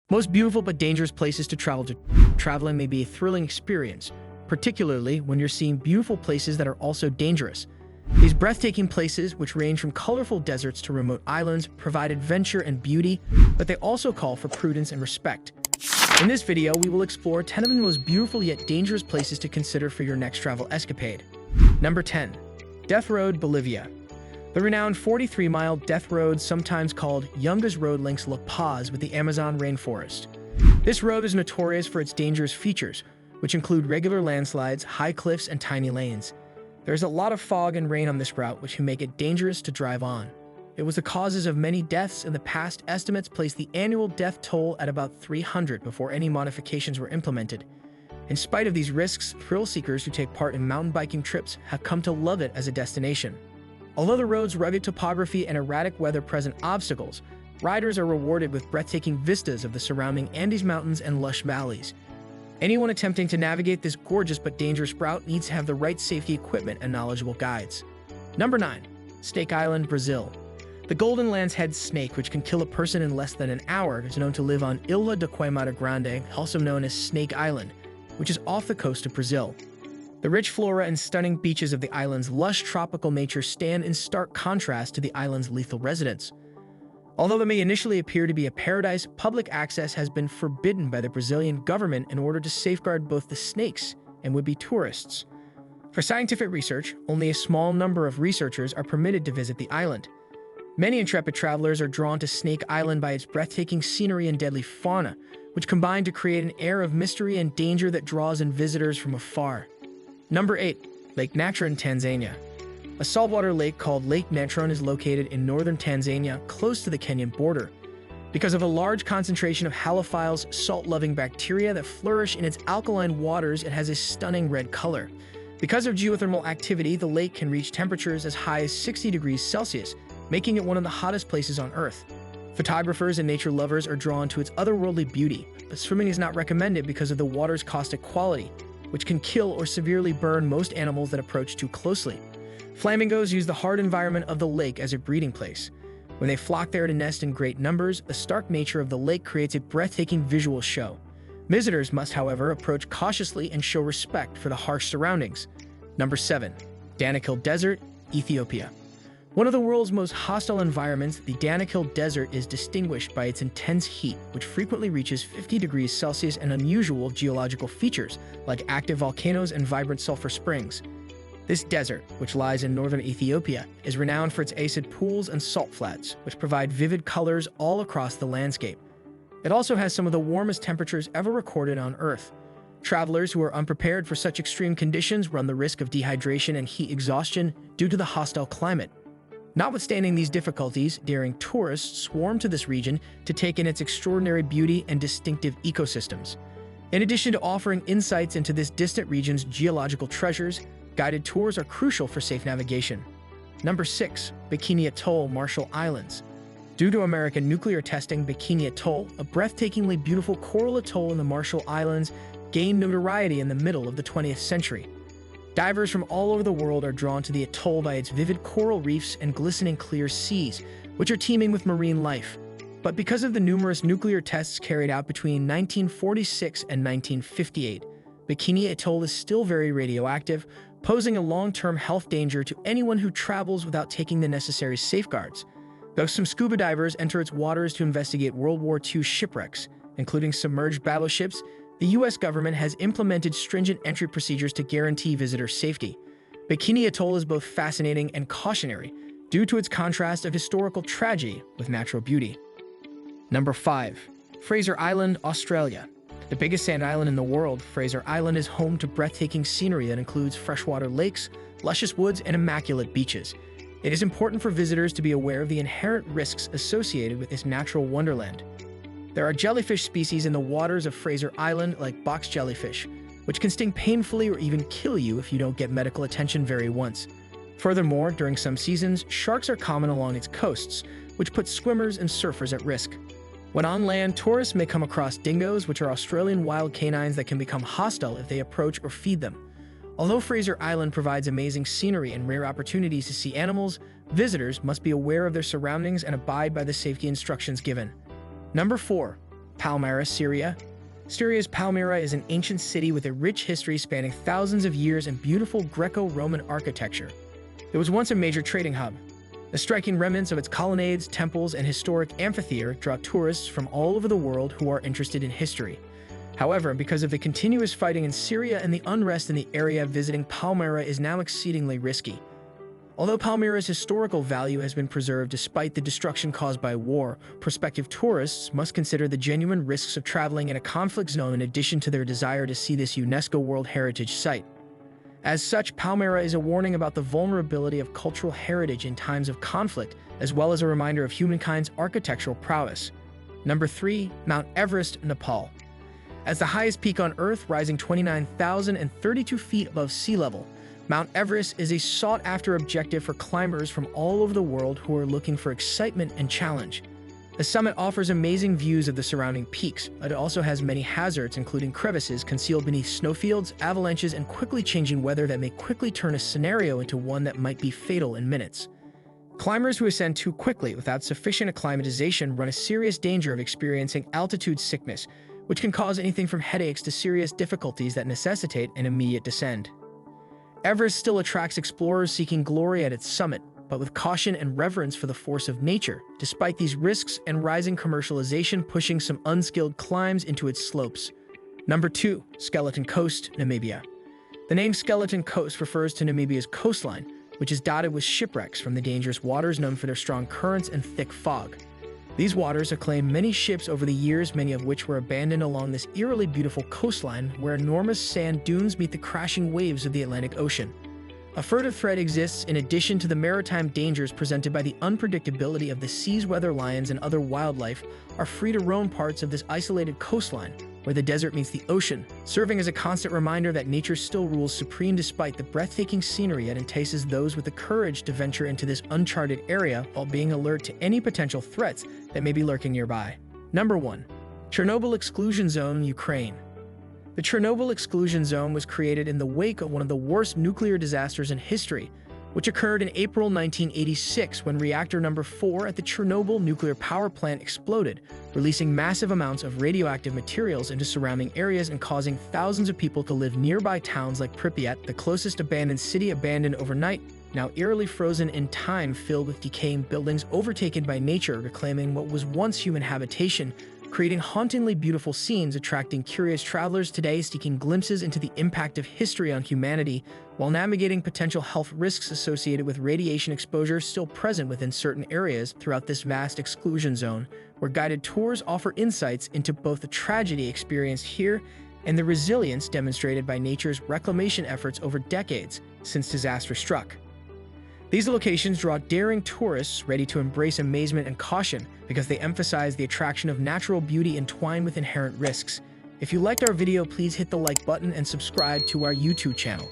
Most beautiful but dangerous places to travel to. Traveling may be a thrilling experience, particularly when you're seeing beautiful places that are also dangerous. These breathtaking places, which range from colorful deserts to remote islands, provide adventure and beauty, but they also call for prudence and respect. In this video, we will explore 10 of the most beautiful yet dangerous places to consider for your next travel escapade. Number 10. Death Road, Bolivia. The renowned 43-mile Death Road, sometimes called Yunga's Road, links La Paz with the Amazon rainforest. This road is notorious for its dangerous features, which include regular landslides, high cliffs, and tiny lanes. There is a lot of fog and rain on this route, which can make it dangerous to drive on. It was the causes of many deaths in the past. Estimates place the annual death toll at about 300 before any modifications were implemented. In spite of these risks, thrill seekers who take part in mountain biking trips have come to love it as a destination. Although the road's rugged topography and erratic weather present obstacles, riders are rewarded with breathtaking vistas of the surrounding Andes Mountains and lush valleys. Anyone attempting to navigate this gorgeous but dangerous route needs to have the right safety equipment and knowledgeable guides. Number 9. Snake Island, Brazil. The Golden Land's head snake, which can kill a person in less than an hour, is known to live on Ilha de Queimada Grande, also known as Snake Island, which is off the coast of Brazil. The rich flora and stunning beaches of the island's lush tropical nature stand in stark contrast to the island's lethal residents. Although it may initially appear to be a paradise, public access has been forbidden by the Brazilian government in order to safeguard both the snakes and would-be tourists. For scientific research, only a small number of researchers are permitted to visit the island. Many intrepid travelers are drawn to Snake Island by its breathtaking scenery and deadly fauna, which combine to create an air of mystery and danger that draws in visitors from afar. Number 8. Lake Natron, Tanzania. A saltwater lake called Lake Natron is located in northern Tanzania, close to the Kenyan border. Because of a large concentration of halophiles, salt-loving bacteria that flourish in its alkaline waters, it has a stunning red color. Because of geothermal activity, the lake can reach temperatures as high as 60 degrees Celsius, making it one of the hottest places on Earth. Photographers and nature lovers are drawn to its otherworldly beauty, but swimming is not recommended because of the water's caustic quality, which can kill or severely burn most animals that approach too closely. Flamingos use the hard environment of the lake as a breeding place. When they flock there to nest in great numbers, the stark nature of the lake creates a breathtaking visual show. Visitors must, however, approach cautiously and show respect for the harsh surroundings. Number 7. Danakil Desert, Ethiopia. One of the world's most hostile environments, the Danakil Desert is distinguished by its intense heat, which frequently reaches 50 degrees Celsius, and unusual geological features like active volcanoes and vibrant sulfur springs. This desert, which lies in northern Ethiopia, is renowned for its acid pools and salt flats, which provide vivid colors all across the landscape. It also has some of the warmest temperatures ever recorded on Earth. Travelers who are unprepared for such extreme conditions run the risk of dehydration and heat exhaustion due to the hostile climate. Notwithstanding these difficulties, daring tourists swarm to this region to take in its extraordinary beauty and distinctive ecosystems. In addition to offering insights into this distant region's geological treasures, guided tours are crucial for safe navigation. Number 6. Bikini Atoll, Marshall Islands. Due to American nuclear testing, Bikini Atoll, a breathtakingly beautiful coral atoll in the Marshall Islands, gained notoriety in the middle of the 20th century. Divers from all over the world are drawn to the atoll by its vivid coral reefs and glistening clear seas, which are teeming with marine life. But because of the numerous nuclear tests carried out between 1946 and 1958, Bikini Atoll is still very radioactive, posing a long-term health danger to anyone who travels without taking the necessary safeguards. Though some scuba divers enter its waters to investigate World War II shipwrecks, including submerged battleships, the U.S. government has implemented stringent entry procedures to guarantee visitor safety. Bikini Atoll is both fascinating and cautionary due to its contrast of historical tragedy with natural beauty. Number 5. Fraser Island, Australia. The biggest sand island in the world, Fraser Island is home to breathtaking scenery that includes freshwater lakes, luscious woods, and immaculate beaches. It is important for visitors to be aware of the inherent risks associated with this natural wonderland. There are jellyfish species in the waters of Fraser Island, like box jellyfish, which can sting painfully or even kill you if you don't get medical attention very once. Furthermore, during some seasons, sharks are common along its coasts, which puts swimmers and surfers at risk. When on land, tourists may come across dingoes, which are Australian wild canines that can become hostile if they approach or feed them. Although Fraser Island provides amazing scenery and rare opportunities to see animals, visitors must be aware of their surroundings and abide by the safety instructions given. Number 4. Palmyra, Syria. Syria's Palmyra is an ancient city with a rich history spanning thousands of years and beautiful Greco-Roman architecture. It was once a major trading hub. The striking remnants of its colonnades, temples, and historic amphitheater draw tourists from all over the world who are interested in history. However, because of the continuous fighting in Syria and the unrest in the area, visiting Palmyra is now exceedingly risky. Although Palmyra's historical value has been preserved despite the destruction caused by war, prospective tourists must consider the genuine risks of traveling in a conflict zone in addition to their desire to see this UNESCO World Heritage Site. As such, Palmyra is a warning about the vulnerability of cultural heritage in times of conflict, as well as a reminder of humankind's architectural prowess. Number 3. Mount Everest, Nepal. As the highest peak on Earth, rising 29,032 feet above sea level, Mount Everest is a sought-after objective for climbers from all over the world who are looking for excitement and challenge. The summit offers amazing views of the surrounding peaks, but it also has many hazards, including crevices concealed beneath snowfields, avalanches, and quickly changing weather that may quickly turn a scenario into one that might be fatal in minutes. Climbers who ascend too quickly without sufficient acclimatization run a serious danger of experiencing altitude sickness, which can cause anything from headaches to serious difficulties that necessitate an immediate descent. Everest still attracts explorers seeking glory at its summit, but with caution and reverence for the force of nature, despite these risks and rising commercialization pushing some unskilled climbs into its slopes. Number 2. Skeleton Coast, Namibia. The name Skeleton Coast refers to Namibia's coastline, which is dotted with shipwrecks from the dangerous waters known for their strong currents and thick fog. These waters have claimed many ships over the years, many of which were abandoned along this eerily beautiful coastline where enormous sand dunes meet the crashing waves of the Atlantic Ocean. A further threat exists in addition to the maritime dangers presented by the unpredictability of the seas. Weather lions and other wildlife are free to roam parts of this isolated coastline, where the desert meets the ocean, serving as a constant reminder that nature still rules supreme despite the breathtaking scenery that entices those with the courage to venture into this uncharted area while being alert to any potential threats that may be lurking nearby. Number 1. Chernobyl Exclusion Zone, Ukraine. The Chernobyl Exclusion Zone was created in the wake of one of the worst nuclear disasters in history, which occurred in April 1986 when reactor number 4 at the Chernobyl nuclear power plant exploded, releasing massive amounts of radioactive materials into surrounding areas and causing thousands of people to live nearby towns like Pripyat, the closest abandoned city abandoned overnight, now eerily frozen in time, filled with decaying buildings overtaken by nature, reclaiming what was once human habitation, creating hauntingly beautiful scenes attracting curious travelers today seeking glimpses into the impact of history on humanity while navigating potential health risks associated with radiation exposure still present within certain areas throughout this vast exclusion zone, where guided tours offer insights into both the tragedy experienced here and the resilience demonstrated by nature's reclamation efforts over decades since disaster struck. These locations draw daring tourists ready to embrace amazement and caution because they emphasize the attraction of natural beauty entwined with inherent risks. If you liked our video, please hit the like button and subscribe to our YouTube channel.